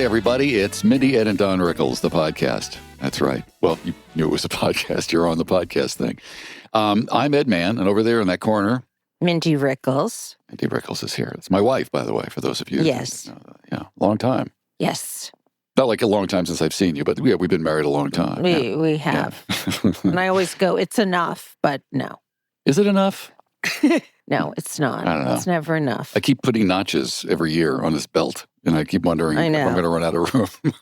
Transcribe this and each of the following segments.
everybody. It's Mindy, Ed, and Don Rickles, the podcast. That's right. Well, you knew it was a podcast. You're on the podcast thing. I'm Ed Mann, and over there in that corner, Mindy Rickles. Mindy Rickles is here. It's my wife, by the way, for those of you. Yes. Long time. Yes. Not like a long time since I've seen you, but we've been married a long time. We have. Yeah. And I always go, it's enough, but no. Is it enough? No, it's not. I don't know. It's never enough. I keep putting notches every year on this belt, and I keep wondering if I'm going to run out of room.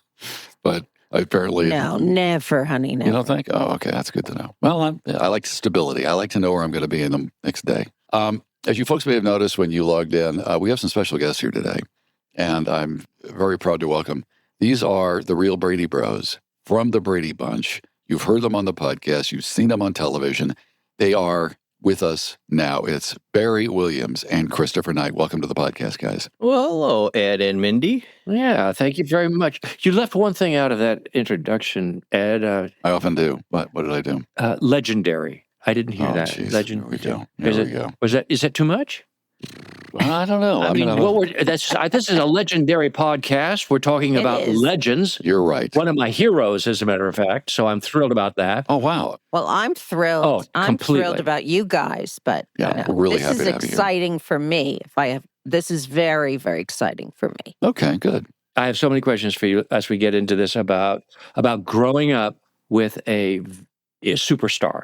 But apparently... No, never, honey, never. You don't think? Oh, okay, that's good to know. Well, I like stability. I like to know where I'm going to be in the next day. As you folks may have noticed when you logged in, we have some special guests here today, and I'm very proud to welcome. These are the Real Brady Bros from the Brady Bunch. You've heard them on the podcast. You've seen them on television. They are with us now. It's Barry Williams and Christopher Knight. Welcome to the podcast, guys. Well, hello, Ed and Mindy. Yeah, thank you very much. You left one thing out of that introduction, Ed. I often do. What did I do? Legendary. I didn't hear that. Geez. Legendary. There we go. Is that too much? I don't know. This is a legendary podcast. We're talking about legends. You're right. One of my heroes, as a matter of fact. So I'm thrilled about that. Oh, wow. Well, I'm thrilled. Oh, I'm completely. thrilled about you guys, but we're really happy to have you here. This is exciting for me. This is very, very exciting for me. Okay, good. I have so many questions for you as we get into this about growing up with a superstar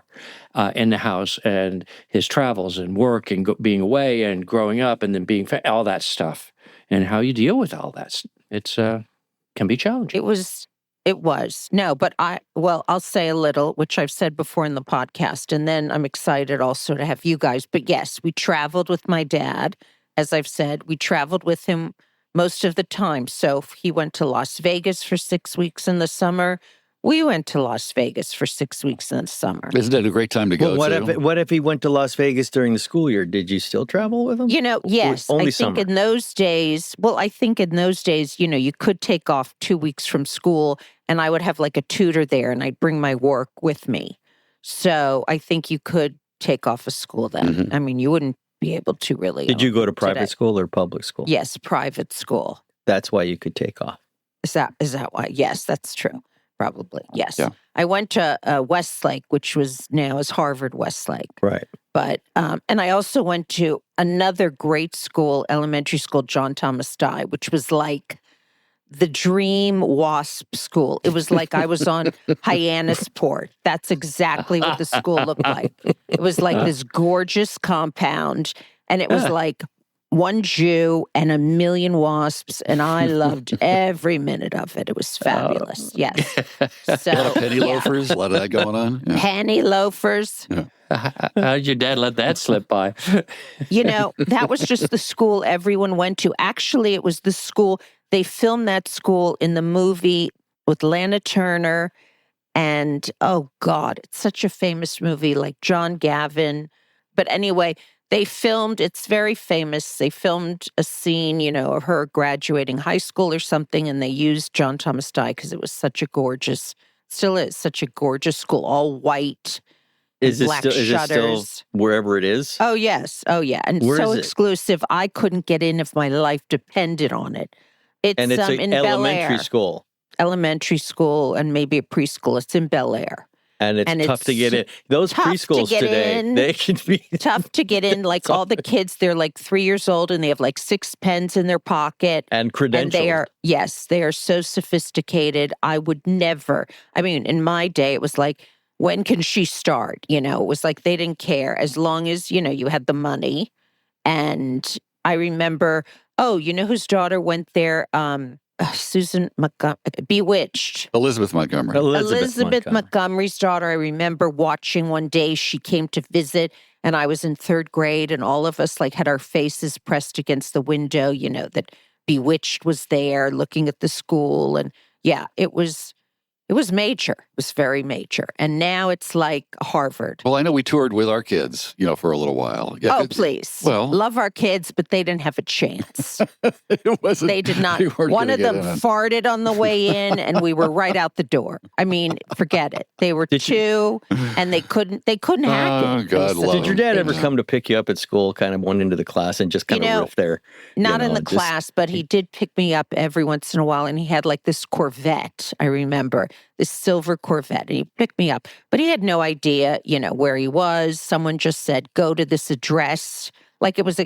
in the house and his travels and work and being away and growing up and then being all that stuff and how you deal with all that. It's can be challenging. It was. No, but I'll say a little, which I've said before in the podcast, and then I'm excited also to have you guys. But yes, we traveled with my dad. As I've said, we traveled with him most of the time. So if he went to Las Vegas for 6 weeks in the summer, we went to Las Vegas for 6 weeks in the summer. Isn't it a great time to go to? What if he went to Las Vegas during the school year? Did you still travel with him? Yes. Only I summer. think in those days, you could take off 2 weeks from school and I would have like a tutor there and I'd bring my work with me. So I think you could take off of school then. Mm-hmm. I mean, you wouldn't be able to really. Did you go to private school or public school? Yes, private school. That's why you could take off. Is that why? Yes, that's true. Probably, yes. Yeah. I went to Westlake, which was now is Harvard Westlake. Right. But, and I also went to another great school, elementary school, John Thomas Dye, which was like the dream WASP school. It was like I was on Hyannisport. That's exactly what the school looked like. It was like this gorgeous compound, and it was like one Jew and a million wasps, and I loved every minute of it. It was fabulous. Yes. So, A lot of penny loafers, a lot of that going on. Yeah. Penny loafers. Yeah. How did your dad let that slip by? That was just the school everyone went to. Actually, it was the school. They filmed that school in the movie with Lana Turner. And, oh, God, it's such a famous movie, like John Gavin. But anyway, it's very famous. They filmed a scene, of her graduating high school or something, and they used John Thomas Dye because it was such a gorgeous school, all white, black shutters. Is it still wherever it is? Oh, yes. Oh, yeah. And Where so is it? Exclusive, I couldn't get in if my life depended on it. It's an in Bel elementary Air. school. Elementary school and maybe a preschool. It's in Bel Air. And it's tough to get in. Those preschools today, they can be tough to get in. Like all the kids, they're like 3 years old and they have like 6 pens in their pocket. And credentials. And they are so sophisticated. I would never, in my day, it was like, when can she start? It was like they didn't care as long as, you had the money. And I remember, whose daughter went there? Susan Montgomery, Bewitched. Elizabeth Montgomery. Elizabeth Montgomery's daughter. I remember watching one day, she came to visit and I was in 3rd grade and all of us had our faces pressed against the window, that Bewitched was there looking at the school. And yeah, it was It was major. It was very major. And now it's like Harvard. Well, I know we toured with our kids, for a little while. Yeah, Oh, please. Well, love our kids, but they didn't have a chance. it wasn't. They did not. They weren't One gonna of them get in. farted on the way in, and we were right out the door. I mean, forget it. They were two, and they couldn't hack it. God love Did your dad ever Yeah. come to pick you up at school, kind of one into the class, and just kind of riff there? Not in the class, but he did pick me up every once in a while, and he had like this Corvette, I remember, this silver Corvette, and he picked me up. But he had no idea, where he was. Someone just said, go to this address, like it was,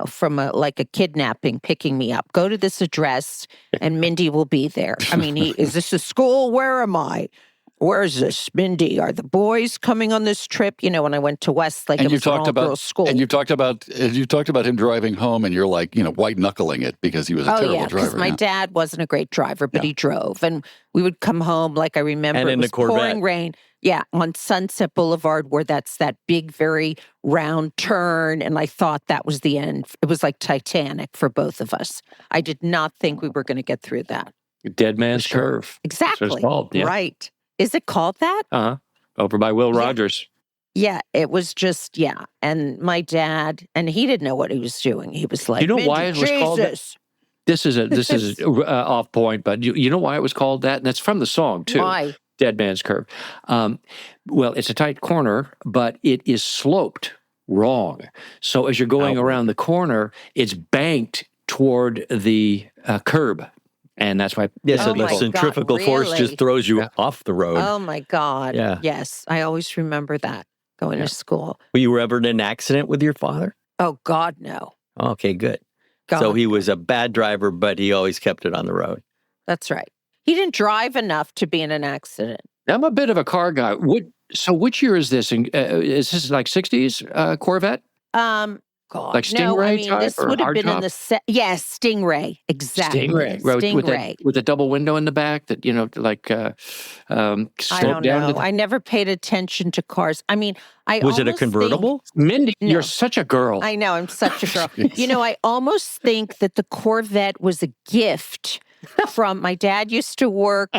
from a kidnapping, picking me up. Go to this address, and Mindy will be there. I mean, is this a school? Where am I? Where is this, Mindy? Are the boys coming on this trip? When I went to Westlake, it was an all-girls school. And you talked about him driving home, and you're like, white knuckling it because he was a terrible driver. Because my dad wasn't a great driver, but he drove, and we would come home. Like I remember, and it in was the Corvette. pouring rain. Yeah, on Sunset Boulevard, where that's that big, very round turn, and I thought that was the end. It was like Titanic for both of us. I did not think we were going to get through that. Dead Man's Curve. Exactly. That's what it's called. Yeah. Right. Is it called that? Over by Will Rogers. Yeah, it was just, And my dad, and he didn't know what he was doing. He was like, You know why it was called that? Jesus. This is off point, but you know why it was called that? And that's from the song, too. Why? Dead Man's Curve. Well, it's a tight corner, but it is sloped wrong. So as you're going around the corner, it's banked toward the curb. And that's why. Yeah, so Oh the my centrifugal God, force really? just throws you off the road. Oh my God. Yeah. Yes, I always remember that going to school. Were you ever in an accident with your father? Oh God, no. Okay, good. God, So he was a bad driver, but he always kept it on the road. That's right. He didn't drive enough to be in an accident. I'm a bit of a car guy. So which year is this? Is this like 60s Corvette? God, Like no, I Stingray mean, type this or would have been in hardtop? the Stingray, exactly. Stingray. Right, Stingray. with a double window in the back that, I sloped don't down. know. I never paid attention to cars. I mean, Was it a almost convertible? Mindy, No. you're such a girl. I know, I'm such a girl. I almost think that the Corvette was a gift from my dad used to work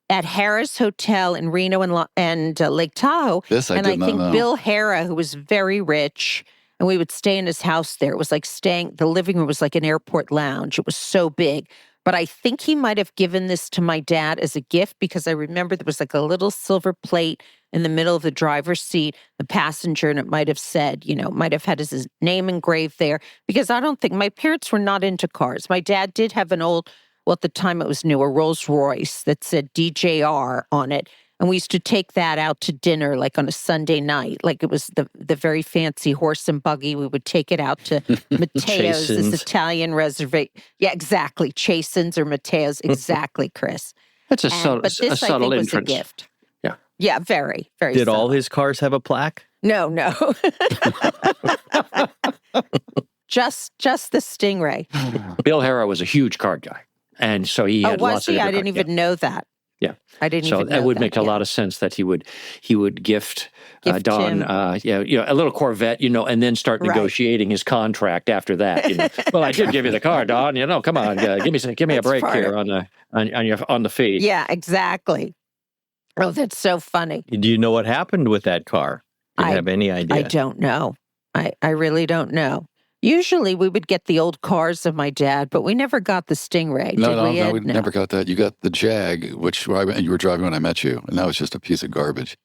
at Harrah's Hotel in Reno and Lake Tahoe. This I and did I not think know. Bill Harrah, who was very rich, and we would stay in his house there. It was like the living room was like an airport lounge. It was so big. But I think he might have given this to my dad as a gift because I remember there was like a little silver plate in the middle of the driver's seat, the passenger, and it might have said, might have had his name engraved there. Because I don't think my parents were not into cars. My dad did have an old, well, at the time it was new, a Rolls Royce that said DJR on it. And we used to take that out to dinner, like on a Sunday night. Like it was the very fancy horse and buggy. We would take it out to Matteo's, this Chasen's. Italian reservation. Yeah, exactly. Chasen's or Matteo's. Exactly, Chris. That's a But this, I subtle think, entrance. was a gift. Yeah. Yeah, very, very Did all subtle. his cars have a plaque? No. just the Stingray. Bill Harrah was a huge car guy. And so he Oh, had was lots of he? I different didn't cars. even know that. Yeah. I didn't So even know that would make a yeah. lot of sense that he would gift Gift Don him. a little Corvette, and then start Right. negotiating his contract after that. Well, I did give you the car, Don. Come on, give me a That's break part here of- on the fee. Yeah, exactly. Oh, that's so funny. Do you know what happened with that car? Do you I- have any idea? I don't know. I really don't know. Usually we would get the old cars of my dad, but we never got the Stingray. No, did we, Ed? we never got that. You got the Jag, which you were driving when I met you, and that was just a piece of garbage.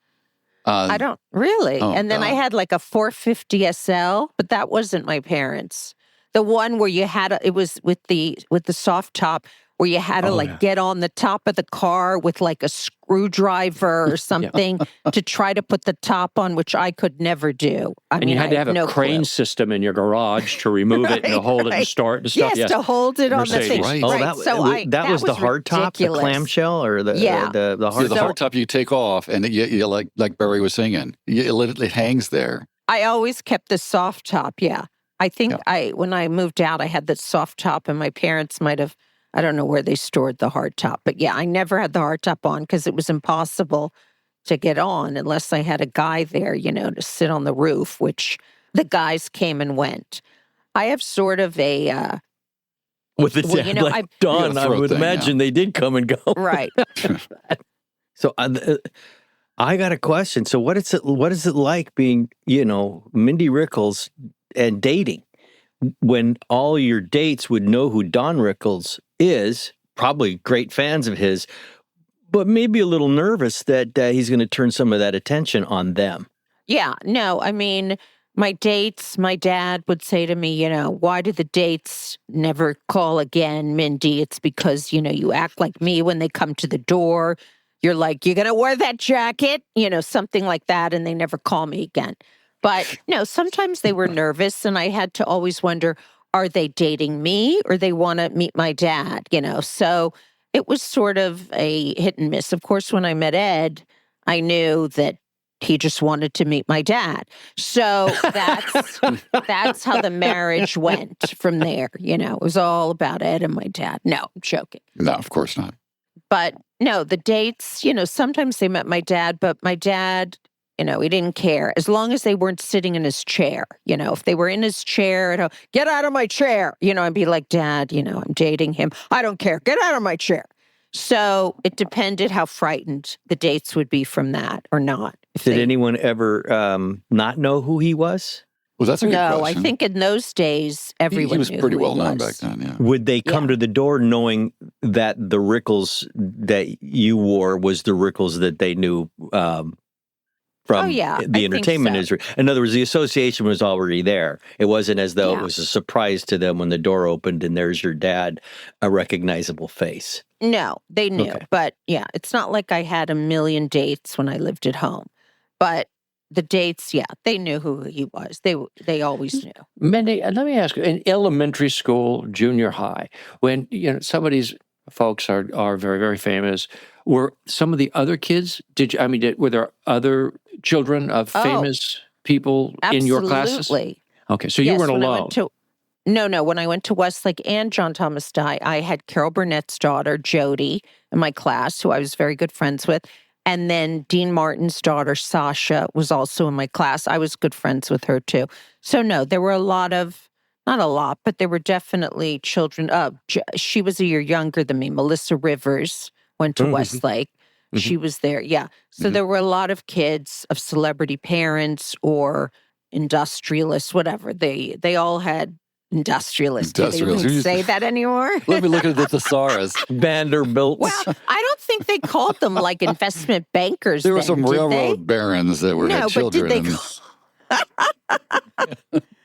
I don't really. Oh, And then I God. had like a 450 SL, but that wasn't my parents'. The one where you had it was with the soft top where you had to get on the top of the car with like a screwdriver or something to try to put the top on, which I could never do. And you had to have no a crane clue. system in your garage to remove it and to hold it and Right. store it and stuff. Yes, to hold it on the Mercedes. thing. Right. Oh, Right. that was the hard top, the ridiculous. clamshell, or the Yeah. the See, hard the top. hard top you take off, and you like Barry was singing, it hangs there. I always kept the soft top. Yeah. I think when I moved out, I had the soft top, and my parents might have, I don't know where they stored the hard top, but yeah, I never had the hard top on because it was impossible to get on unless I had a guy there, to sit on the roof, which the guys came and went. I have sort of a, With the Well, dad, you know, like I- Don, You got a I throat would thing, imagine they did come and go. right. So I got a question. So what is it like being, Mindy Rickles and dating when all your dates would know who Don Rickles is, probably great fans of his, but maybe a little nervous that he's going to turn some of that attention on them? Yeah, no, I mean, my dates, my dad would say to me, why do the dates never call again, Mindy? It's because, you act like me when they come to the door. You're like, you're going to wear that jacket, something like that. And they never call me again. But no, sometimes they were nervous. And I had to always wonder, are they dating me or they want to meet my dad? So it was sort of a hit and miss. Of course, when I met Ed, I knew that he just wanted to meet my dad. So that's how the marriage went from there. It was all about Ed and my dad. No, I'm joking. No, of course not. But no, the dates, sometimes they met my dad, but my dad, he didn't care as long as they weren't sitting in his chair. If they were in his chair, get out of my chair, I'd be like, Dad, I'm dating him. I don't care. Get out of my chair. So it depended how frightened the dates would be from that or not. Did anyone ever not know who he was? Well, that's a good question. No, I think in those days, everyone he was knew pretty who well he known was. back then, yeah. Would they come to the door knowing that the Rickles that you wore was the Rickles that they knew from the entertainment industry? In other words, the association was already there. It wasn't as though it was a surprise to them when the door opened and there's your dad, a recognizable face. No, they knew. Okay. But yeah, it's not like I had a million dates when I lived at home. But the dates, they knew who he was. They always knew. Mindy, let me ask you, in elementary school, junior high, when some of these folks are very, very famous, were some of the other kids, were there other children of famous people in your classes? Absolutely. Okay, so you weren't alone. No, when I went to Westlake and John Thomas Dye, I had Carol Burnett's daughter, Jody, in my class, who I was very good friends with. And then Dean Martin's daughter, Sasha, was also in my class. I was good friends with her too. So no, there were not a lot, but there were definitely children. She was a year younger than me. Melissa Rivers went to Westlake. She was there. Yeah. So there were a lot of kids of celebrity parents or industrialists, whatever. They all had industrialists. Do they even say that anymore? Let me look at the thesaurus. Vanderbilt. Well, I don't think they called them like investment bankers. There were some railroad barons that had children.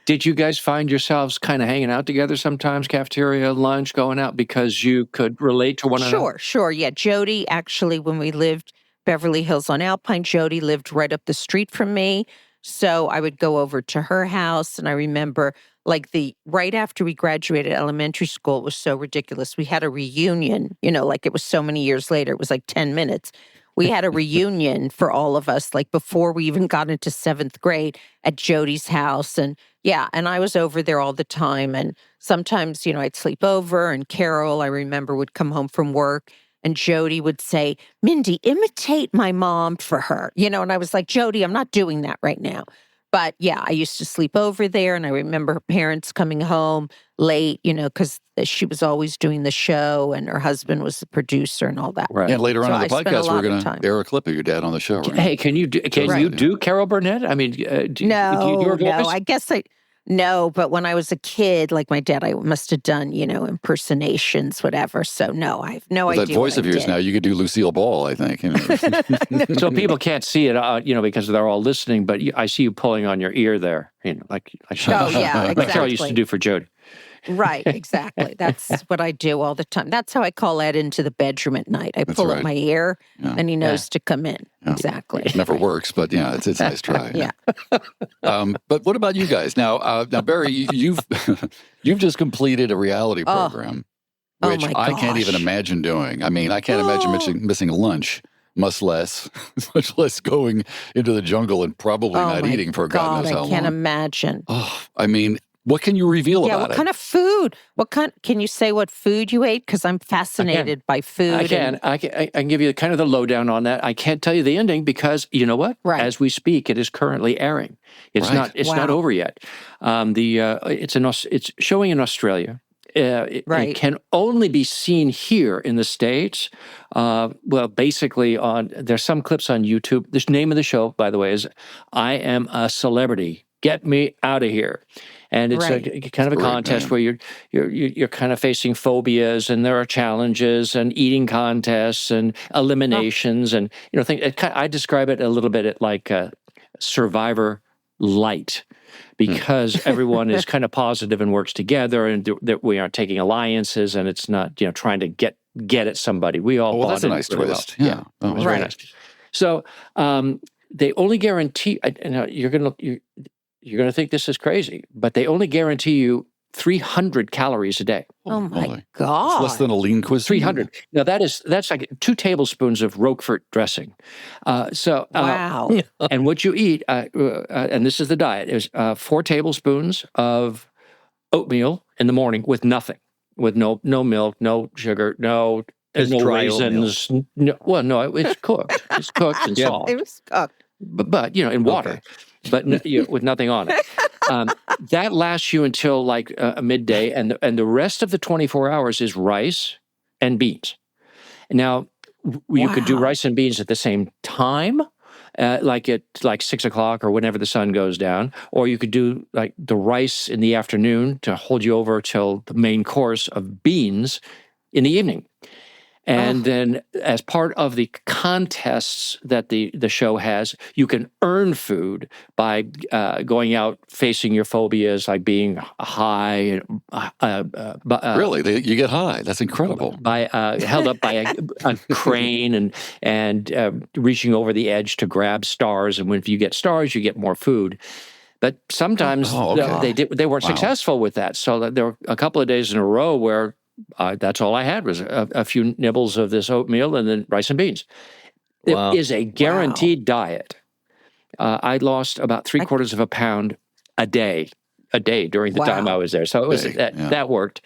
Did you guys find yourselves kind of hanging out together sometimes, cafeteria, lunch, going out because you could relate to one another? Sure. Yeah, Jody, actually, when we lived Beverly Hills on Alpine, Jody lived right up the street from me. So I would go over to her house, and I remember right after we graduated elementary school, it was so ridiculous. We had a reunion, like it was so many years later. It was like 10 minutes. We had a reunion for all of us, like before we even got into 7th grade at Jody's house. And I was over there all the time. And sometimes, I'd sleep over, and Carol, I remember, would come home from work, and Jody would say, Mindy, imitate my mom for her, and I was like, Jody, I'm not doing that right now. But yeah, I used to sleep over there, and I remember her parents coming home late, because she was always doing the show, and her husband was the producer and all that. Right. And later on in the podcast, we're going to air a clip of your dad on the show. Right? Hey, can you do Carol Burnett? I mean, no, I guess no, but when I was a kid, like my dad, I must have done, impersonations, whatever. So no, I have no idea. That voice of yours now, you could do Lucille Ball, I think. So people can't see it, because they're all listening, but I see you pulling on your ear there, like Carol used to do for Jody. Right, exactly. That's what I do all the time. That's how I call Ed into the bedroom at night. I pull up my ear, and he knows to come in. Yeah. Exactly. It never works, but it's a nice try. Yeah. But what about you guys? Now, Barry, you've just completed a reality program, which I can't even imagine doing. I mean, I can't imagine missing lunch. Much less going into the jungle and probably not eating for God knows how long. I can't imagine. Oh, I mean, what can you reveal about it? What kind of food? Can you say what food you ate? Because I'm fascinated by food. I can give you kind of the lowdown on that. I can't tell you the ending because you know what? Right. As we speak, it is currently airing. It's not over yet. It's showing in Australia. Right. it can only be seen here in the States. Well, basically, there's some clips on YouTube. The name of the show, by the way, is "I Am a Celebrity. Get Me Out of Here." And it's Right. a kind of a Great contest name. where you're kind of facing phobias, and there are challenges and eating contests and eliminations, and I describe it a little bit like Survivor Light, because everyone is kind of positive and works together, and that we aren't taking alliances, and it's not trying to get at somebody. We all Well, that's a bonded nice really twist. well. Yeah. It was very Right. nice. So they only guarantee. You're gonna think this is crazy, but they only guarantee you 300 calories a day. Oh my Holy. God. It's less than a lean cuisine. 300. Now that's like 2 tablespoons of Roquefort dressing. Wow. And what you eat, and this is the diet, is 4 tablespoons of oatmeal in the morning with nothing, with no milk, no sugar, no It's no dry oatmeal. raisins. No, it's cooked. It's cooked and Yeah. salt, It was cooked. but in water. Okay. But with nothing on it. That lasts you until like midday, and the rest of the 24 hours is rice and beans. Now, you could do Wow. rice and beans at the same time, like at 6 o'clock or whenever the sun goes down, or you could do like the rice in the afternoon to hold you over till the main course of beans in the evening. And then, as part of the contests that the show has, you can earn food by going out facing your phobias, like being high. Really? You get high. That's incredible. Held up by a crane and reaching over the edge to grab stars. And if you get stars, you get more food. But sometimes they weren't successful with that. So there were a couple of days in a row where that's all I had was a few nibbles of this oatmeal and then rice and beans. Wow. It is a guaranteed diet. I lost about 3/4 of a pound a day during the time I was there. So it was that worked.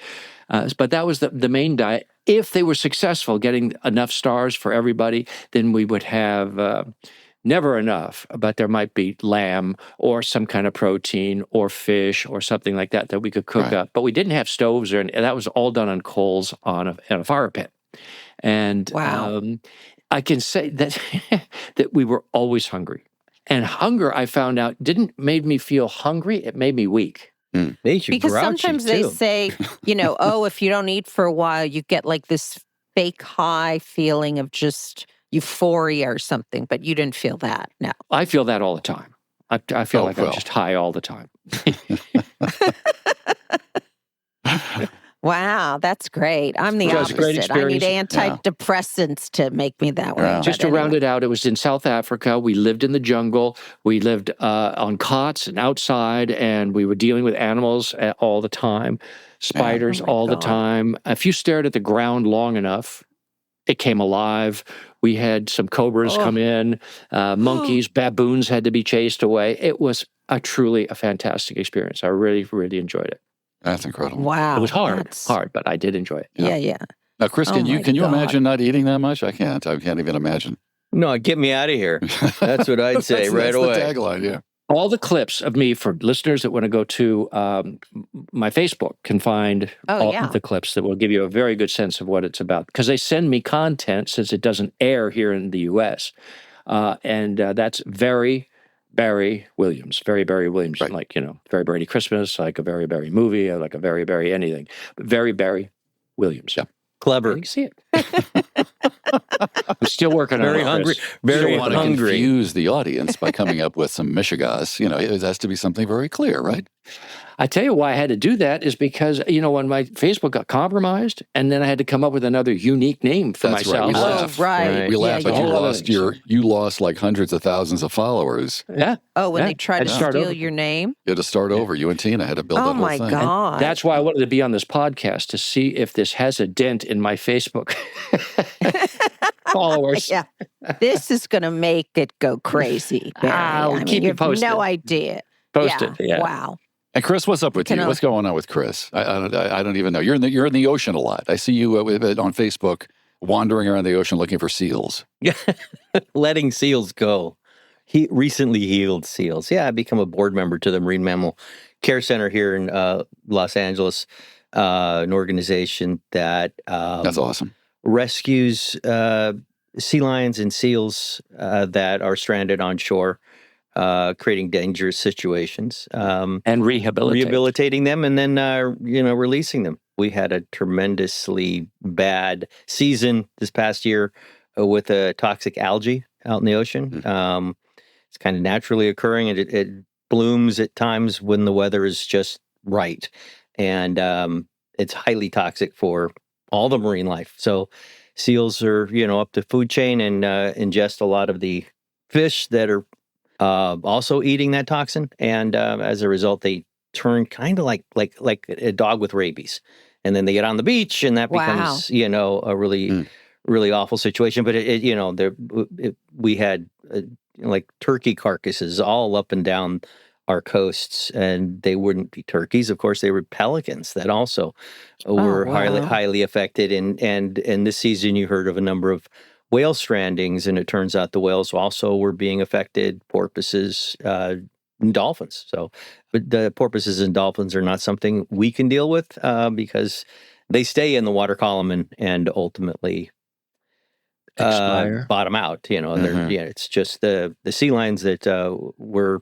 But that was the main diet. If they were successful getting enough stars for everybody, then we would have never enough, but there might be lamb or some kind of protein or fish or something like that we could cook up. But we didn't have stoves, and that was all done on coals in a fire pit. And I can say that that we were always hungry. And hunger, I found out, didn't made me feel hungry. It made me weak. Made you Because grouchy, sometimes they too. say, if you don't eat for a while, you get like this fake high feeling of just euphoria or something, but you didn't feel that. No. I feel that all the time. I feel like I'm just high all the time. Wow, that's great. I'm the Just great opposite. I need experience. antidepressants to make me that way. Yeah. but Just to round anyway. it out, it was in South Africa. We lived in the jungle. We lived on cots and outside, and we were dealing with animals all the time, spiders Oh my all the God. time. If you stared at the ground long enough, it came alive. We had some cobras come in, monkeys, baboons had to be chased away. It was truly a fantastic experience. I really, really enjoyed it. That's incredible. Wow. It was that's- hard, but I did enjoy it. Yeah. Now, Chris, Oh can you my can you God. imagine not eating that much? I can't even imagine. No, get me out of here. That's what I'd say right that's away. The tagline, yeah. All the clips of me, for listeners that want to go to my Facebook, can find all of the clips that will give you a very good sense of what it's about. Because they send me content since it doesn't air here in the U.S. And that's Very Barry Williams. Very Barry Williams. Right. Like, Very Brady Christmas, like a Very Barry movie, or like a Very Barry anything. But Very Barry Williams. Yeah. Clever. You can see it. I'm still working on it. Very hungry. Chris. You Very don't want to hungry. confuse the audience by coming up with some mishigas. It has to be something very clear, right? I tell you why I had to do that is because, when my Facebook got compromised, and then I had to come up with another unique name for That's right. myself. We Oh, laugh. right. We laugh, Yeah, but yeah. you lost like hundreds of thousands of followers. Yeah. Oh, when Yeah. they tried Had to to start steal over. your name? You had to start over. You and Tina had to build Oh that whole my thing. God. That's why I wanted to be on this podcast, to see if this has a dent in my Facebook followers. Yeah. This is going to make it go crazy. Barry. I'll keep you have posted. No idea. Posted. Yeah. Wow. And Chris, what's up with you? Can I- What's going on with Chris? I don't even know. You're in the ocean a lot. I see you on Facebook wandering around the ocean looking for seals. Letting seals go. He recently healed seals. Yeah, I become a board member to the Marine Mammal Care Center here in Los Angeles. an organization that That's awesome. rescues sea lions and seals that are stranded on shore, creating dangerous situations, And rehabilitating them, and then releasing them. We had a tremendously bad season this past year with a toxic algae out in the ocean. It's kind of naturally occurring, and it blooms at times when the weather is just right, and it's highly toxic for all the marine life. So seals are up the food chain and ingest a lot of the fish that are also eating that toxin, and as a result, they turn kind of like a dog with rabies, and then they get on the beach, and that becomes a really awful situation. But we had like turkey carcasses all up and down our coasts, and they wouldn't be turkeys. Of course, they were pelicans that also were highly affected. And this season, you heard of a number of whale strandings, and it turns out the whales also were being affected, porpoises, and dolphins. So, but the porpoises and dolphins are not something we can deal with because they stay in the water column and ultimately bottom out. It's just the sea lions that we're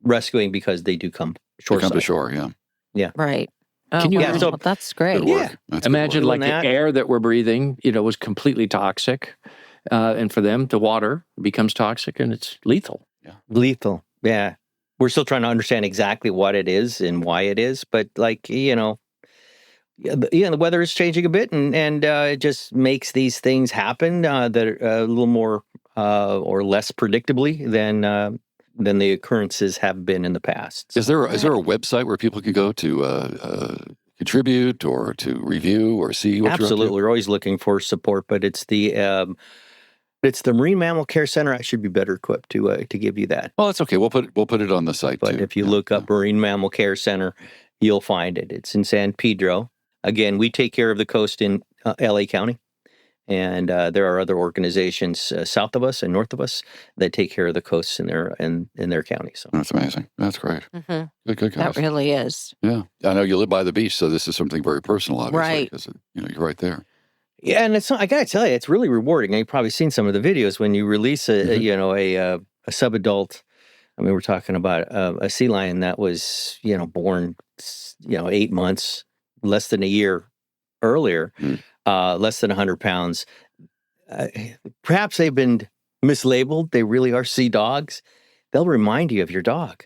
rescuing because they do come shore. They come to shore, yeah. Right. Oh, Can you wow. imagine- That's great. Good work. That's good Imagine work. like the air that we're breathing, was completely toxic. And for them, the water becomes toxic and it's lethal. Lethal. Yeah. We're still trying to understand exactly what it is and why it is. But the weather is changing a bit, and it just makes these things happen that are a little more or less predictably than the occurrences have been in the past. Is there a website where people can go to contribute or to review or see what you're up to? Absolutely. We're always looking for support, but it's the Marine Mammal Care Center. I should be better equipped to give you that. Oh, that's okay. We'll put it on the site But too. if you look up Marine Mammal Care Center, you'll find it. It's in San Pedro. Again, we take care of the coast in LA County, and there are other organizations south of us and north of us that take care of the coasts in their county. So That's amazing. That's great. Mm-hmm. Good guys. That really is. Yeah, I know you live by the beach, so this is something very personal, obviously, Right. because you're right there. yeah, and I gotta tell you, it's really rewarding. You've probably seen some of the videos when you release a subadult. I mean, we're talking about a sea lion that was born 8 months, less than a year earlier, less than 100 pounds. Perhaps they've been mislabeled. They really are sea dogs. They'll remind you of your dog.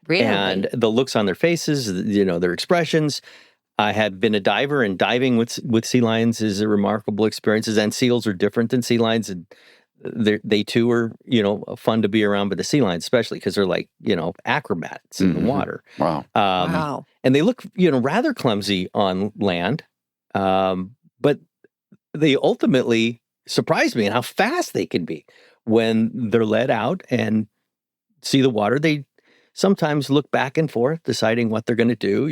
Really? And the looks on their faces, their expressions. I have been a diver, and diving with sea lions is a remarkable experience. And seals are different than sea lions, and they too are fun to be around. But the sea lions, especially, because they're like acrobats in the water. Wow. Wow. And they look rather clumsy on land, but they ultimately surprise me in how fast they can be when they're let out and see the water. They sometimes look back and forth, deciding what they're going to do.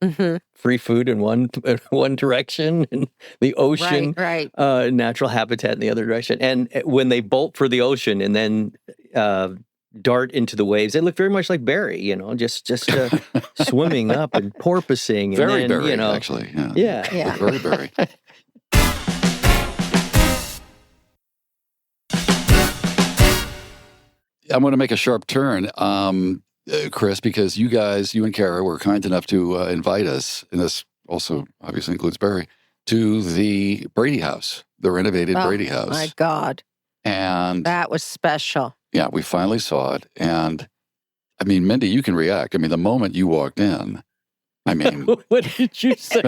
Mm-hmm. Free food in one direction, and the ocean, Right. natural habitat in the other direction. And when they bolt for the ocean and then dart into the waves, they look very much like Barry. Just swimming up and porpoising. Very and then, Barry, actually. Yeah. Very Barry. I'm going to make a sharp turn, Chris, because you and Kara were kind enough to invite us, and this also obviously includes Barry, to the Brady House, the renovated Brady House. My God. And That was special. yeah, we finally saw it. And I mean, Mindy, you can react. I mean, the moment you walked in, I mean, What did you say?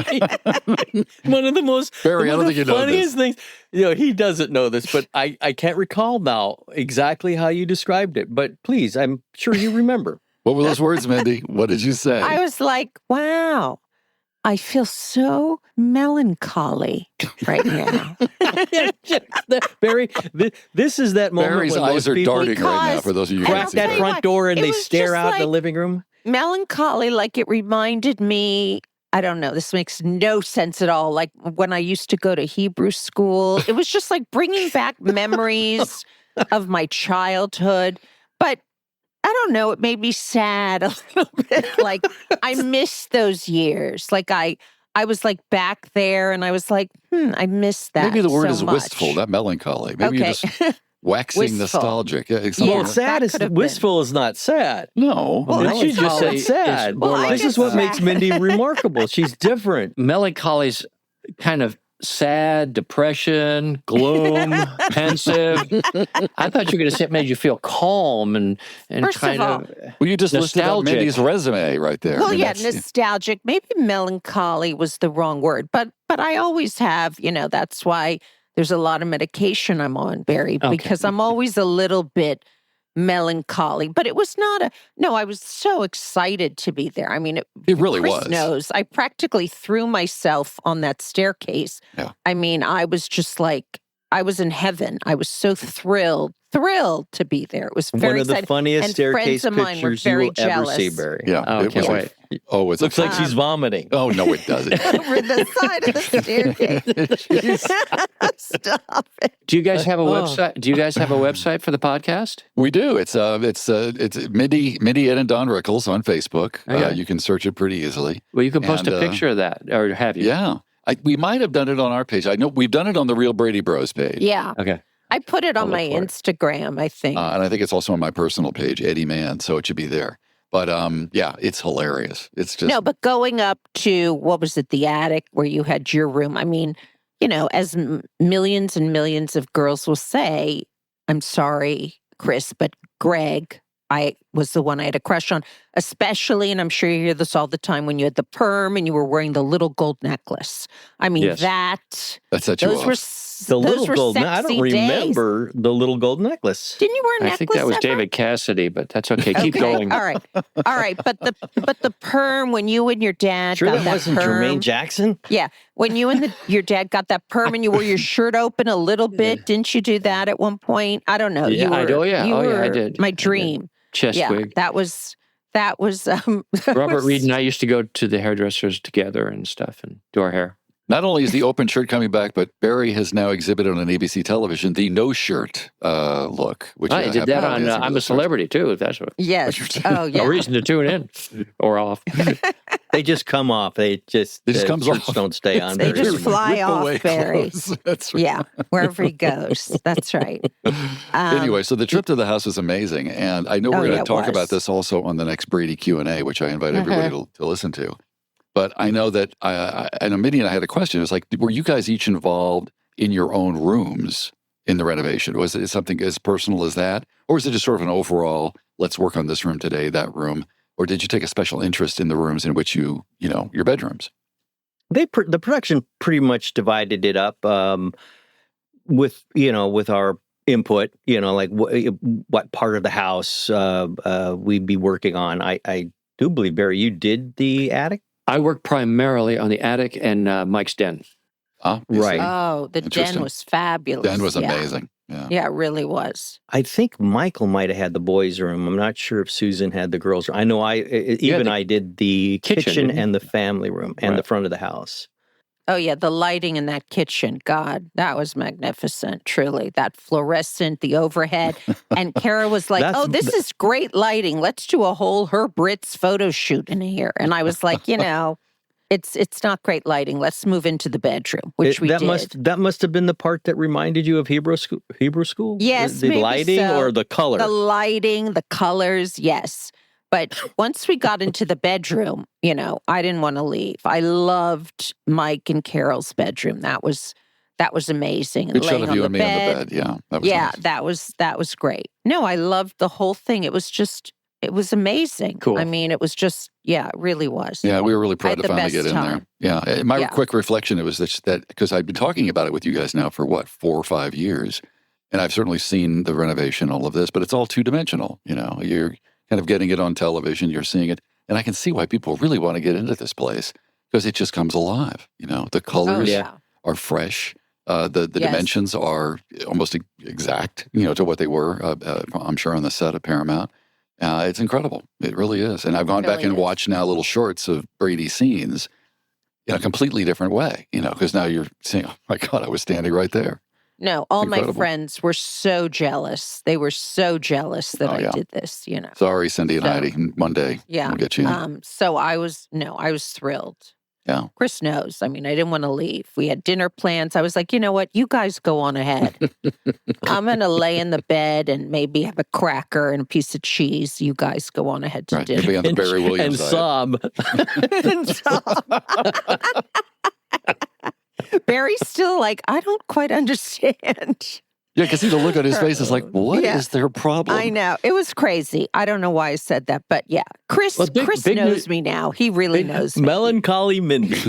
One of the most Barry, I don't think you know funniest things. He doesn't know this, but I can't recall now exactly how you described it. But please, I'm sure you remember. what were those words, Mindy? What did you say? I was like, wow, I feel so melancholy right now. Barry, this is that moment Barry's when eyes most are people darting right now, for those of you who crack can't see that Barry. front door and It they was stare just out in the like- living room. Melancholy, like it reminded me, I don't know, this makes no sense at all. Like when I used to go to Hebrew school, it was just like bringing back memories of my childhood. But I don't know, it made me sad a little bit. Like I miss those years. Like I I was like back there, and I was like, I missed that. Maybe the word so is much. wistful, not melancholy. Maybe you're Okay. just waxing Wistful. nostalgic. Yeah, Yeah. Well, exactly. sad that is could have wistful is not sad. No. Well, Didn't you just say melancholy sad? is more Well, I This is get what makes sad. Mindy remarkable. She's different. Melancholy's kind of sad, depression, gloom, pensive. I thought you were going to say it made you feel calm and First kind of all, of Well, you just listed up nostalgic. Mindy's resume right there. well, I mean, yeah, that's- nostalgic. Maybe melancholy was the wrong word, but I always have. That's why there's a lot of medication I'm on, Barry, Okay. because I'm always a little bit melancholy. But it was not no. I was so excited to be there. I mean, It really Chris was. knows. I practically threw myself on that staircase. Yeah. I mean, I was just like, I was in heaven. I was so thrilled to be there. It was very One of the exciting. funniest And staircase friends of mine were pictures you very will ever see, jealous. Barry. Yeah. Oh, it was can't wait. Oh, it's Looks like she's Um, vomiting. Oh, no, it doesn't. Over the side of the staircase. Stop it. Do you guys have a Oh. website? Do you guys have a website for the podcast? We do. It's Mindy, Ed and Don Rickles on Facebook. Okay. You can search it pretty easily. Well, you can post And, a picture of that, or have you? Yeah. We might have done it on our page. I know we've done it on the Real Brady Bros page. Yeah. Okay. I put it on I'll my look for it. Instagram, I think. And I think it's also on my personal page, Eddie Mann, so it should be there. But yeah, it's hilarious. It's just No, but going up to, what was it, the attic where you had your room. I mean, as millions and millions of girls will say, I'm sorry, Chris, but Greg, I was the one I had a crush on, especially, and I'm sure you hear this all the time, when you had the perm and you were wearing the little gold necklace. I mean, Yes. that, that set you those off. were The those little were gold. I sexy don't days. remember the little gold necklace. Didn't you wear a necklace? I think that was ever? David Cassidy, but that's okay. Keep Okay, going. All right. But the perm, when you and your dad Sure, got that that wasn't perm. Jermaine Jackson. Yeah. When you and your dad got that perm and you wore your shirt open a little bit, didn't you do that at one point? I don't know. Yeah, you were, I do. Yeah. you Oh, yeah, I were did. My I did. dream. Chest Yeah. wig. That was Robert Reed and I used to go to the hairdressers together and stuff and do our hair. Not only is the open shirt coming back, but Barry has now exhibited on ABC television the no shirt look. Which I did that on I'm a Celebrity too, if that's what. Yes. Oh, yeah. A reason to tune in or off. They just come off. They just comes shirts off. don't stay on. They very just long. fly Rip off, away Barry. clothes. That's right. Yeah. Wherever he goes. That's right. Anyway, so the trip to the house was amazing, and I know we're Oh, going yeah, to it talk about was. this also on the next Brady Q&A, which I invite everybody to listen to. But I know that I know Mindy and I had a question. It's like, were you guys each involved in your own rooms in the renovation? Was it something as personal as that, or was it just sort of an overall, let's work on this room today, that room, or did you take a special interest in the rooms in which your bedrooms? The production pretty much divided it up with our input. Like what part of the house we'd be working on. I do believe, Barry, you did the attic. I worked primarily on the attic and Mike's den. Right. Oh, the den Interesting. was fabulous. Den was Yeah. amazing. Yeah. Yeah, it really was. I think Michael might have had the boys' room. I'm not sure if Susan had the girls' room. I know I did the kitchen, kitchen didn't you? and the family room and the Right. front of the house. Oh, yeah, the lighting in that kitchen, God, that was magnificent, truly. That fluorescent, the overhead. And Kara was like, That's- oh, this is great lighting. Let's do a whole Herb Ritz photo shoot in here. And I was like, it's not great lighting. Let's move into the bedroom, which we that did. That must have been the part that reminded you of Hebrew school. Yes, the maybe lighting so. or the color. The lighting, the colors, yes. But once we got into the bedroom, I didn't want to leave. I loved Mike and Carol's bedroom. That was amazing. Good shot Laying of on you the and me on the bed. Yeah. That was Yeah, nice. that was great. No, I loved the whole thing. It was amazing. Cool. I mean, it was just, it really was. Yeah, we were really I proud had to the finally best get in time. there. Yeah. My Yeah. quick reflection, it was that because I've been talking about it with you guys now for 4 or 5 years. And I've certainly seen the renovation, all of this, but it's all two-dimensional. You're kind of getting it on television, you're seeing it. And I can see why people really want to get into this place because it just comes alive. The Oh, colors yeah. are fresh. The Yes. dimensions are almost exact, to what they were, I'm sure, on the set of Paramount. It's incredible. It really is. And I've gone back really and is. watched now little shorts of Brady scenes in a completely different way, because now you're saying, oh my God, I was standing right there. No, all my Incredible. friends were so jealous. They were so jealous that Oh, I yeah. did this, Sorry, Cindy and So- Heidi. One day Yeah. we'll get you in. So I was thrilled. Yeah. Chris knows. I mean, I didn't want to leave. We had dinner plans. I was like, you know what? You guys go on ahead. I'm going to lay in the bed and maybe have a cracker and a piece of cheese. You guys go on ahead to Right. dinner. Maybe on the Barry Williams and diet. sob. Barry's still like, I don't quite understand. Yeah, because see the look on his face is like, what is their problem? I know. It was crazy. I don't know why I said that, but yeah. Chris Chris knows me now. He really knows me. Melancholy Mindy.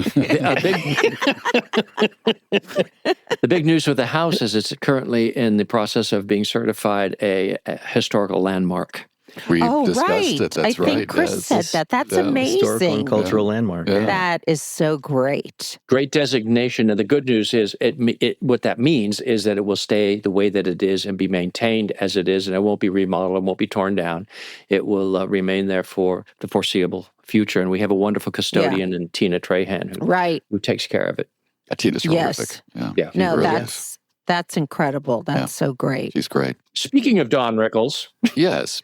The big news with the house is it's currently in the process of being certified a historical landmark. We discussed right. it. That's I right. think Chris said that. That's amazing. Historical and cultural landmark. Yeah. That is so great. Great designation. And the good news is what that means is that it will stay the way that it is and be maintained as it is, and it won't be remodeled, it won't be torn down. It will remain there for the foreseeable future. And we have a wonderful custodian in Tina Trahan who takes care of it. Tina's terrific. Yes. Yeah. No, really that's incredible. That's so great. She's great. Speaking of Don Rickles. Yes.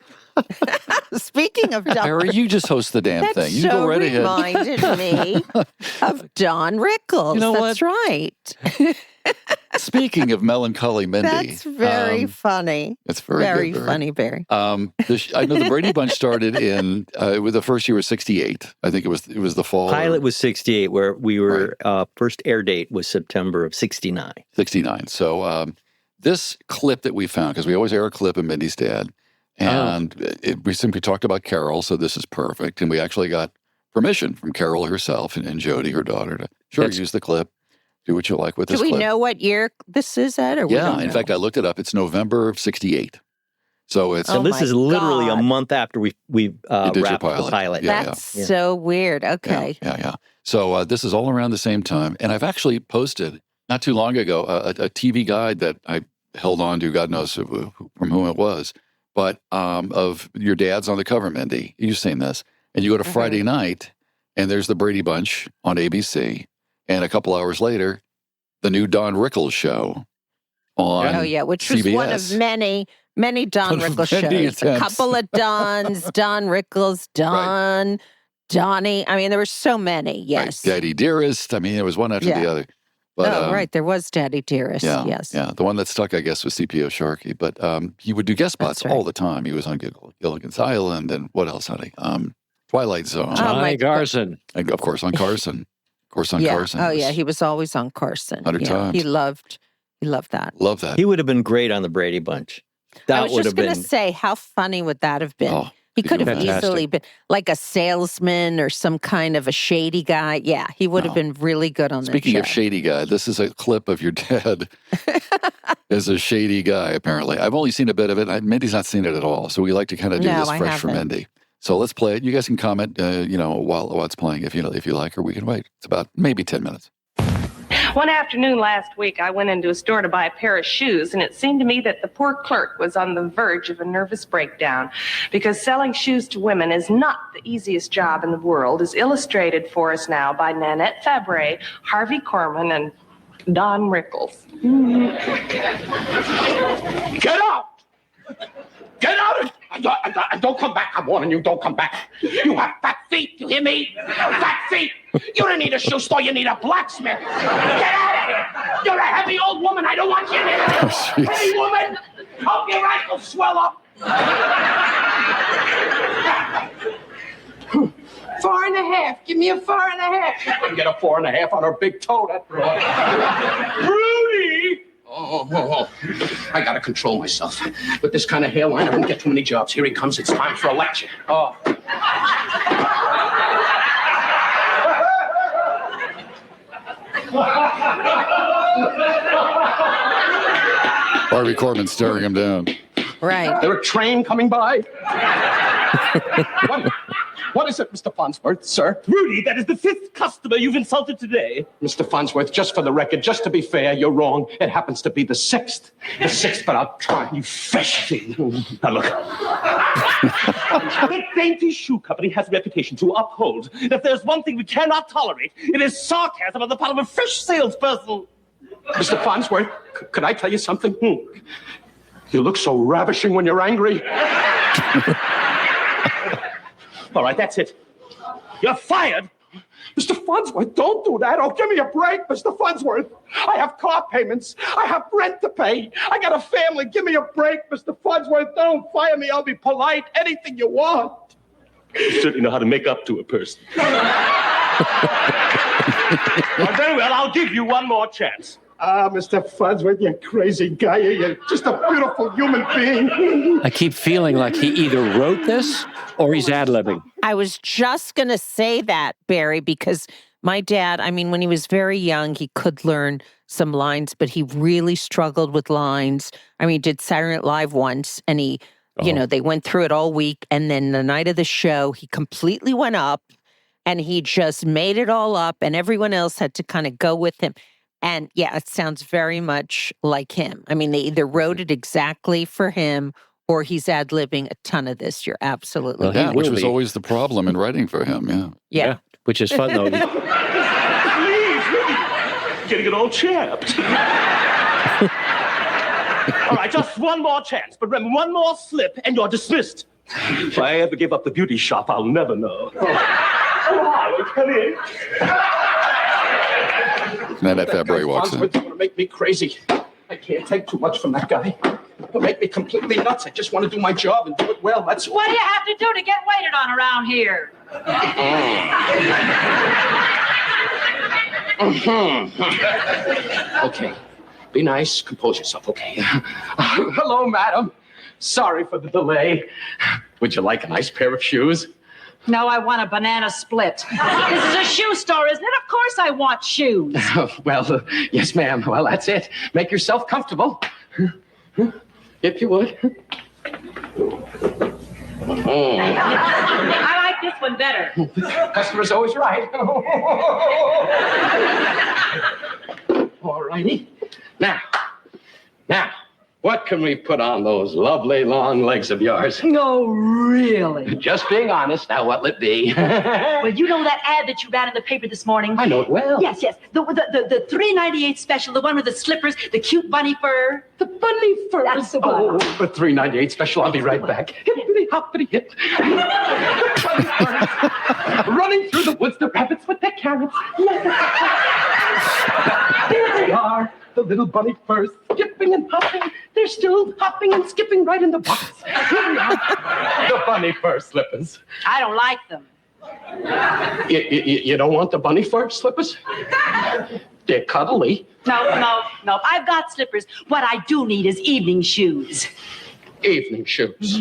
Speaking of Don, Barry, you just host the damn that thing. You show go right ahead. reminded me of Don Rickles. You know That's right. Speaking of melancholy Mindy. That's very funny. It's very good, funny, Barry. I know the Brady Bunch started in, with the first year was 68. I think it was the fall. Pilot was 68, where we were, first air date was September of 69. 69. So this clip that we found, because we always air a clip of Mindy's dad, and we simply talked about Carol, so this is perfect. And we actually got permission from Carol herself and Jody, her daughter, to use the clip. Do what you like with this clip. Do we know what year this is at? Or Yeah, in fact, I looked it up. It's November of 68. So it's... And this is literally a month after we wrapped your the pilot. pilot. That's so weird. Okay. Yeah. So this is all around the same time. And I've actually posted, not too long ago, a TV guide that I held on to, God knows from whom it was, but of your dad's on the cover, Mindy. You've seen this. And you go to Friday night, and there's the Brady Bunch on ABC. And a couple hours later, the new Don Rickles show on which CBS. was one of many Don Rickles shows. A couple of Dons, Don Rickles, Donnie. I mean, there were so many, yes. Right. Daddy Dearest. I mean, it was one after the other. But, there was Daddy Dearest, yes. Yeah, the one that stuck, I guess, was CPO Sharkey. But he would do guest spots all the time. He was on Gilligan's Island and what else, honey? Twilight Zone. Johnny Carson. And of course, on Carson. Carson. Oh, yeah, he was always on Carson. 100 times. He loved that. Love that. He would have been great on the Brady Bunch. I was just going to say, how funny would that have been? He could have easily been like a salesman or some kind of a shady guy. Yeah, he would have been really good on that show. Speaking of shady guy, this is a clip of your dad as a shady guy, apparently. I've only seen a bit of it. Mindy's not seen it at all. So we like to kind of do this fresh for Mindy. So let's play it. You guys can comment, while it's playing if you like, or we can wait. It's about maybe 10 minutes. One afternoon last week, I went into a store to buy a pair of shoes, and it seemed to me that the poor clerk was on the verge of a nervous breakdown, because selling shoes to women is not the easiest job in the world, as illustrated for us now by Nanette Fabre, Harvey Korman, and Don Rickles. Get out! Get out! And don't come back. I'm warning you, don't come back. You have fat feet, you hear me? Fat feet! You don't need a shoe store, you need a blacksmith. Get out of here! You're a heavy old woman, I don't want you here. Heavy woman! Hope your ankles swell up. 4.5. Give me a 4.5. She couldn't get a 4.5 on her big toe, that broad. Rudy! Oh. I gotta control myself. With this kind of hairline, I won't get too many jobs. Here he comes. It's time for a lecture. Oh. Harvey Korman staring him down. Right. There a train coming by? What is it, Mr. Farnsworth, sir? Rudy, that is the 5th customer you've insulted today. Mr. Farnsworth, just for the record, just to be fair, you're wrong. It happens to be the 6th. The 6th, but I'll try. You fish thing. Now look. The dainty shoe company has a reputation to uphold. If there's one thing we cannot tolerate, it is sarcasm on the part of a fish salesperson. Mr. Farnsworth, could I tell you something? You look so ravishing when you're angry. All right, that's it. You're fired Mr. Farnsworth, don't do that. Oh, give me a break, Mr. Farnsworth. I have car payments. I have rent to pay. I got a family. Give me a break, Mr. Farnsworth. Don't fire me. I'll be polite. Anything you want. You certainly know how to make up to a person. Well, very well, I'll give you one more chance. Mr. Farnsworth, you crazy guy. You're just a beautiful human being. I keep feeling like he either wrote this or he's ad-libbing. I was just going to say that, Barry, because my dad, I mean, when he was very young, he could learn some lines, but he really struggled with lines. I mean, he did Saturday Night Live once, and he, they went through it all week. And then the night of the show, he completely went up and he just made it all up, and everyone else had to kind of go with him. And yeah, it sounds very much like him. I mean, they either wrote it exactly for him or he's ad-libbing a ton of this. You're absolutely Well, right. Yeah, which was always the problem in writing for him. Yeah. Yeah. Which is fun, though. Please, getting it all chapped. All right, just one more chance. But remember, one more slip and you're dismissed. If I ever give up the beauty shop, I'll never know. Oh, come in. And then that Barry walks in. Farnsworth's going to make me crazy. I can't take too much from that guy. He'll make me completely nuts. I just want to do my job and do it well. That's What do you have to do to get waited on around here? Okay. Be nice. Compose yourself, okay? Hello, madam. Sorry for the delay. Would you like a nice pair of shoes? No, I want a banana split. This is a shoe store, isn't it? Of course I want shoes. Well, yes, ma'am. Well, that's it. Make yourself comfortable. If you would. I like this one better. Customer's always right. All righty. Now, what can we put on those lovely long legs of yours? No, really? Just being honest. Now, what'll it be? Well, you know that ad that you ran in the paper this morning? I know it well. Yes. The $3.98 special, the one with the slippers, the cute bunny fur. The bunny fur. That's the one. Oh, the $3.98 special. I'll be right back. Hippity hoppity hip. Running through the woods, the rabbits with their carrots. There they are. The little bunny furs, skipping and hopping. They're still hopping and skipping right in the box. Here we are. The bunny fur slippers. I don't like them. You don't want the bunny fur slippers? They're cuddly. No. I've got slippers. What I do need is evening shoes. Evening shoes.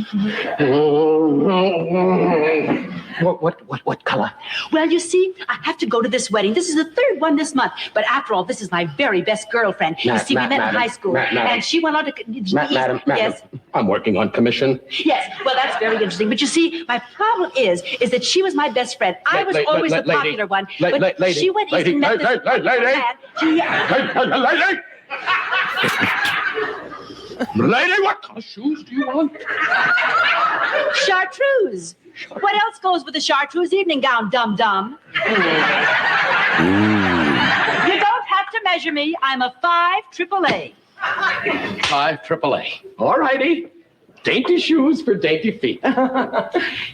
What color? Well, you see, I have to go to this wedding. This is the third one this month. But after all, this is my very best girlfriend. You see, we met in high school. And she went on to... Madam, Yes. I'm working on commission. Yes, well, that's very interesting. But you see, my problem is that she was my best friend. I was always the popular one. But she went east and met this man. Lady, what kind of shoes do you want? Chartreuse. What else goes with the chartreuse evening gown, dum-dum? You don't have to measure me. I'm a 5 AAA. 5 AAA. All righty. Dainty shoes for dainty feet.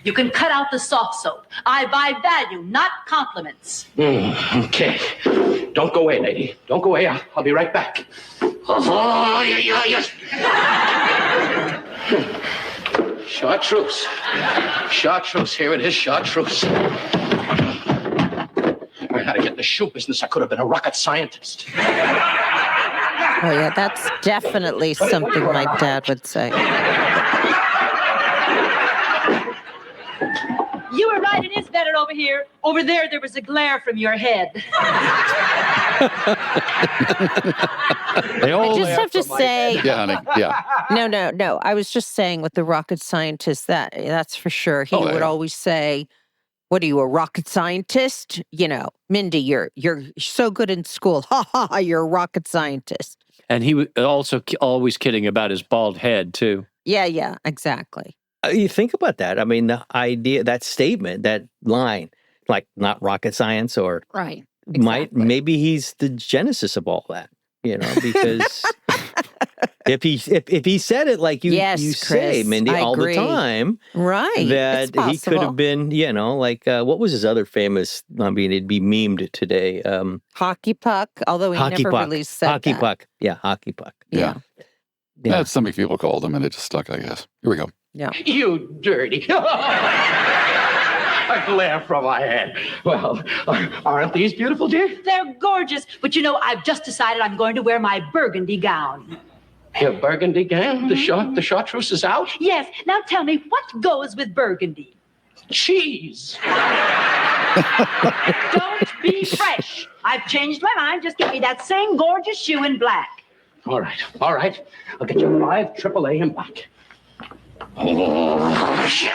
You can cut out the soft soap. I buy value, not compliments. Okay. Don't go away, lady. Don't go away. I'll be right back. Yes. Chartreuse. Chartreuse. Here it is, chartreuse. I learned how to get in the shoe business. I could have been a rocket scientist. Oh, yeah, that's definitely something my dad would say. You were right. It is better over here. Over there was a glare from your head. I just have to say... Yeah, honey. Yeah. No. I was just saying with the rocket scientist, that's for sure. He would always say, what are you, a rocket scientist? You know, Mindy, you're so good in school. Ha ha, you're a rocket scientist. And he was also always kidding about his bald head, too. Yeah, exactly. You think about that. I mean, the idea, that statement, that line, like not rocket science or Right. Exactly. maybe he's the genesis of all that, because if he said it like you Yes, say, Chris, Mindy, I all agree. the time, Right. that It's he could possible. have been, like what was his other famous? I mean, it'd be memed today. Hockey puck, although he Hockey never puck. really said Hockey that. puck. Yeah, hockey puck. Yeah. That's something people called him, and it just stuck, I guess. Here we go. Yeah. You dirty. A glare from my head. Well, aren't these beautiful, dear? They're gorgeous, but I've just decided I'm going to wear my burgundy gown. Your burgundy gown? The chartreuse is out? Yes. Now tell me, what goes with burgundy? Cheese. Don't be fresh. I've changed my mind. Just give me that same gorgeous shoe in black. All right. I'll get you 5 AAA in black. Oh, shit.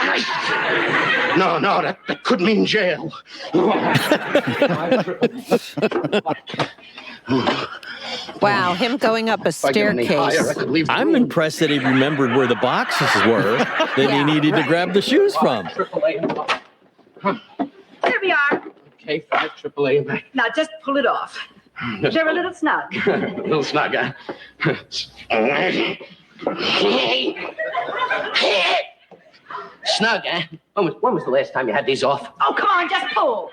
No, that could mean jail. Wow, him going up a If I get any higher, I staircase. could leave the I'm room. impressed that he remembered where the boxes were that he Yeah. needed to grab the shoes from. 5 AAA in black. Here we are. Okay, 5 AAA in black. Now just pull it off. They're a little snug. A little snug, huh? Snug, huh? When was the last time you had these off? Oh, come on, just pull.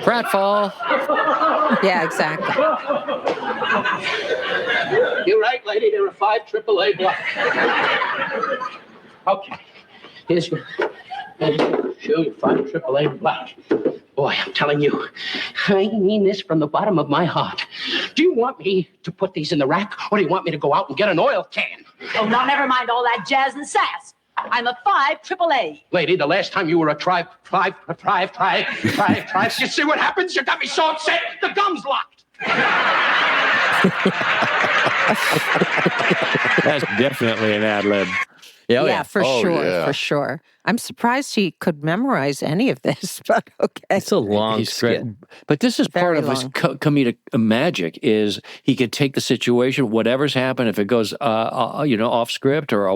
Pratfall. Yeah, exactly. You're right, lady. There are 5 AAA black. Okay. Here's your shoe, your 5 AAA black. Boy, I'm telling you, I mean this from the bottom of my heart. Do you want me to put these in the rack, or do you want me to go out and get an oil can? Oh, now never mind all that jazz and sass. I'm a 5 AAA. Lady, the last time you were a five, you see what happens? You got me so upset, the gum's locked. That's definitely an ad lib. Yeah, for sure, yeah. for sure. I'm surprised he could memorize any of this, but okay. It's a long He's skit. great. But this is part Very of his long. comedic magic is he could take the situation, whatever's happened, if it goes, off script or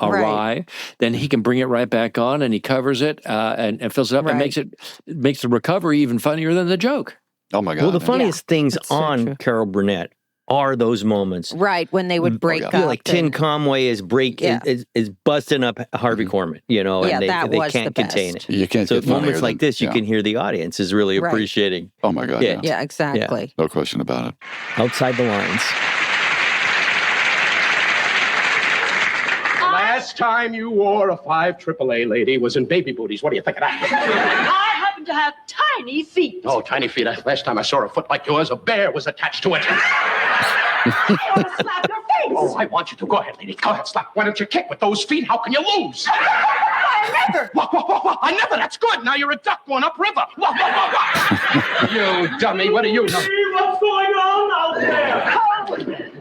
awry, then he can bring it right back on and he covers it and fills it up and Right. makes the recovery even funnier than the joke. Oh, my God. Well, the man. funniest things that's so on true. Carol Burnett are those moments. Right, when they would break yeah. up. Yeah, like Tin and- Conway is Yeah. is busting up Harvey Korman, and Yeah, they that was can't the contain best. it. You can't So get funnier moments like than- this, you yeah. can hear the audience is really Right. appreciating Oh, my God. Yeah. Yeah. Yeah, exactly. No question about it. outside the lines. Last time you wore a 5 AAA, lady, was in baby booties. What do you think of that? I happen to have tiny feet. Oh, tiny feet. Last time I saw a foot like yours, a bear was attached to it. I want to slap your face. Oh, I want you to. Go ahead, lady. Go ahead, slap. Why don't you kick with those feet? How can you lose? I never. What? I never. That's good. Now you're a duck going upriver. What? You dummy. What do you know? See what's going on out there? Oh,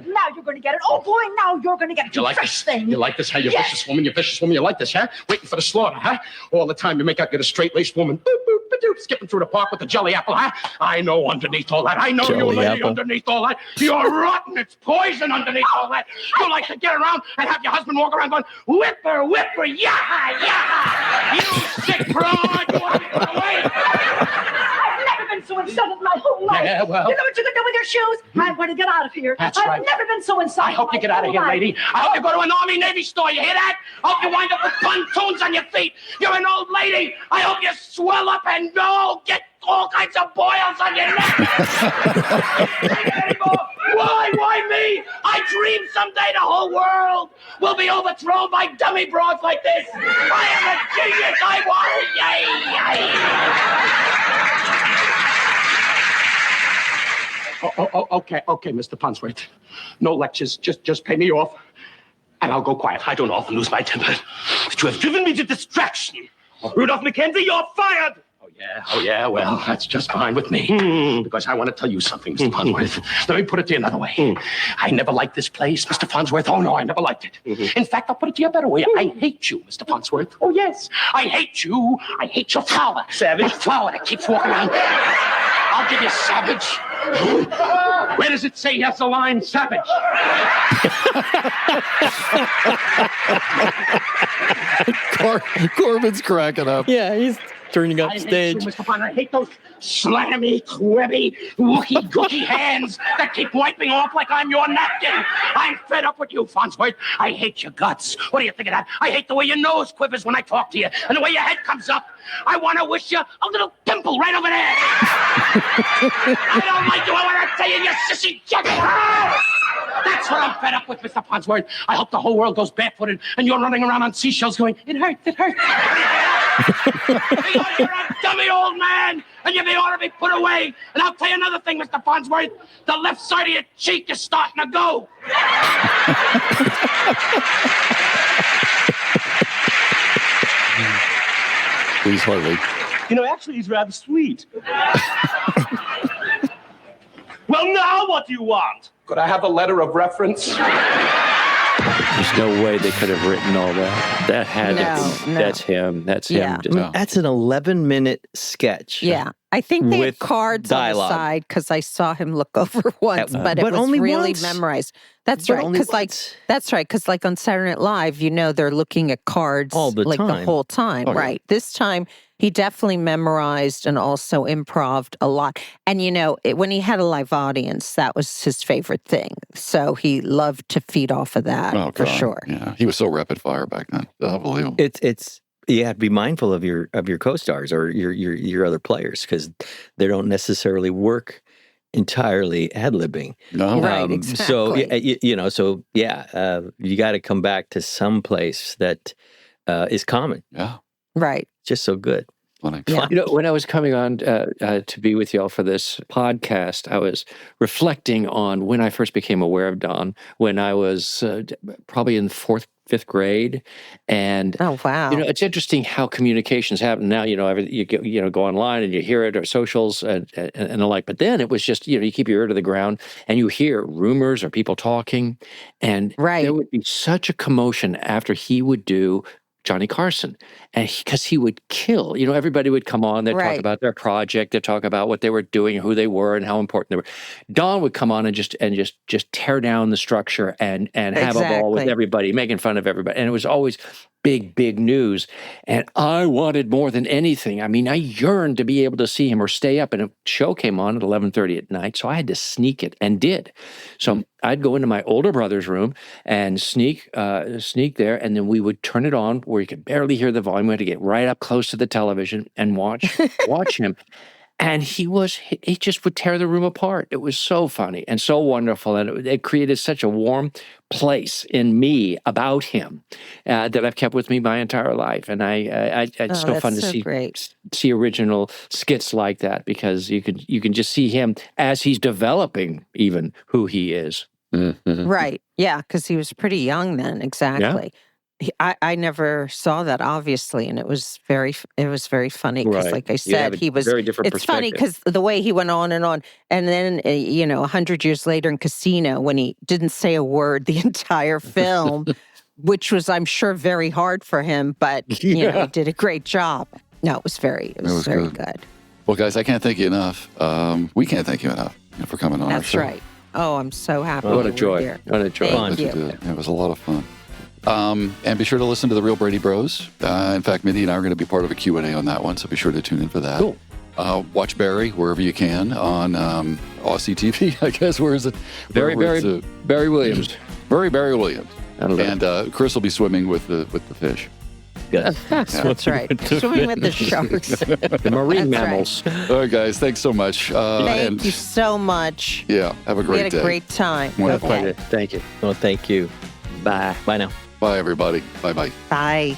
now you're going to get it. Oh, boy, now you're going to get it. You like fresh this? thing. You like this, huh? You Yes. vicious woman. You vicious woman. You like this, huh? Waiting for the slaughter, huh? All the time you make out you're a straight-laced woman. Boop, boop, ba-doop, skipping through the park with the jelly apple, huh? I know underneath all that. I know you, Jelly lady, apple. underneath all that. You're rotten. It's poison underneath all that. You like to get around and have your husband walk around going, whipper, whipper, yaha, yaha. You sick broad. You want to get away? I've never been so insulted in my whole life. Yeah, well. You know what you can do with your shoes? I'm going to get out of here. That's I've right. never been so insulted. I hope you get out of here, lady. I hope you go to an Army Navy store. You hear that? I hope you wind up with pontoons on your feet. You're an old lady. I hope you swell up and get all kinds of boils on your neck. Why me? I dream someday the whole world will be overthrown by dummy broads like this. I am a genius. I want it. Okay, Mr. Punsworth. No lectures. Just pay me off, and I'll go quiet. I don't often lose my temper, but you have driven me to distraction. Rudolph McKenzie, you're fired. Oh yeah. Well, that's just fine with me. Because I want to tell you something, Mr. Farnsworth. Let me put it to you another way. I never liked this place, Mr. Farnsworth. Oh no, I never liked it. In fact, I'll put it to you a better way. I hate you, Mr. Farnsworth. Oh yes, I hate you. I hate your flower, Savage. Your flower that keeps walking around. I'll give you savage. Where does it say he has the line savage? Corbin's cracking up. Yeah, he's turning up I stage. hate you, Mr. Bond. I hate those slimy, cribby, wookie-gookie hands that keep wiping off like I'm your napkin. I'm fed up with you, Farnsworth. I hate your guts. What do you think of that? I hate the way your nose quivers when I talk to you and the way your head comes up. I want to wish you a little pimple right over there. I don't like you. I want to tell you, you sissy jacket. That's what I'm fed up with, Mr. Farnsworth. I hope the whole world goes barefooted and you're running around on seashells going, it hurts, it hurts. You're a dummy old man, and you ought to be put away. And I'll tell you another thing, Mr. Farnsworth. The left side of your cheek is starting to go. Please, Harley. You know, actually, he's rather sweet. Well, now what do you want? Could I have a letter of reference? There's no way they could have written all that. That had to be. No. That's him. That's Yeah. him. I mean, that's an 11-minute sketch. Yeah. I think they had With cards dialogue. on the side because I saw him look over once, but it But was only really once. memorized. That's But right. only Because once. that's right. Because like on Saturday Night Live, they're looking at cards All the like the time. whole time. Oh, yeah. Right. This time he definitely memorized and also improv'd a lot. And when he had a live audience, that was his favorite thing. So he loved to feed off of that Oh, for God. sure. Yeah, he was so rapid fire back then. Unbelievable. It's you have to be mindful of your co-stars or your other players because they don't necessarily work entirely ad-libbing. No, Right, So exactly. you got to come back to some place that is common. yeah, Right. Just so good. funny. Yeah. When I was coming on to be with y'all for this podcast, I was reflecting on when I first became aware of Don, when I was probably in fourth, fifth grade. And Oh, wow. it's interesting how communications happen now. You go online and you hear it or socials and the like. But then it was just you keep your ear to the ground and you hear rumors or people talking, and Right. there would be such a commotion after he would do Johnny Carson, and because he would kill, everybody would come on, they'd talk Right. about their project, they'd talk about what they were doing, who they were, and how important they were. Don would come on and just tear down the structure and have a ball with Exactly. everybody, making fun of everybody, and it was always big news. And I wanted more than anything. I mean, I yearned to be able to see him or stay up, and a show came on at 11:30 at night, so I had to sneak it and did. So I'd go into my older brother's room and sneak there, and then we would turn it on where you could barely hear the volume. We had to get right up close to the television and watch him. And he just would tear the room apart. It was so funny and so wonderful. And it created such a warm place in me about him that I've kept with me my entire life. And it's so that's fun to so see great. original skits like that because you can just see him as he's developing even who he is. Mhm. Right. Yeah, because he was pretty young then. Exactly. I never saw that obviously, and it was very funny because, Right. like I You have said, a he was. very different It's funny perspective. because the way he went on, and then 100 years later in Casino, when he didn't say a word the entire film, which was, I'm sure, very hard for him, but he did a great job. No, it was very was very good. good. Well, guys, I can't thank you enough. We can't thank you enough for coming on our That's show. right. Oh, I'm so happy. What you a were joy. here. What a joy. Thank Glad you you. did. It was a lot of fun. And be sure to listen to the Real Brady Bros. In fact, Mindy and I are going to be part of a Q&A on that one, so be sure to tune in for that. Cool. Watch Barry wherever you can on Aussie TV, I guess. Where is it? Barry Wherever it's, Barry Williams. Barry Williams. I don't know. And Chris will be swimming with the fish. Good. That's right. Swimming with the sharks. The marine That's right. mammals. All right, guys, thanks so much. Thank you so much. Yeah, have a We great had day. a great time. Wonderful. Okay. Thank you. Well, thank you. Bye. Bye now. Bye, everybody. Bye-bye. Bye.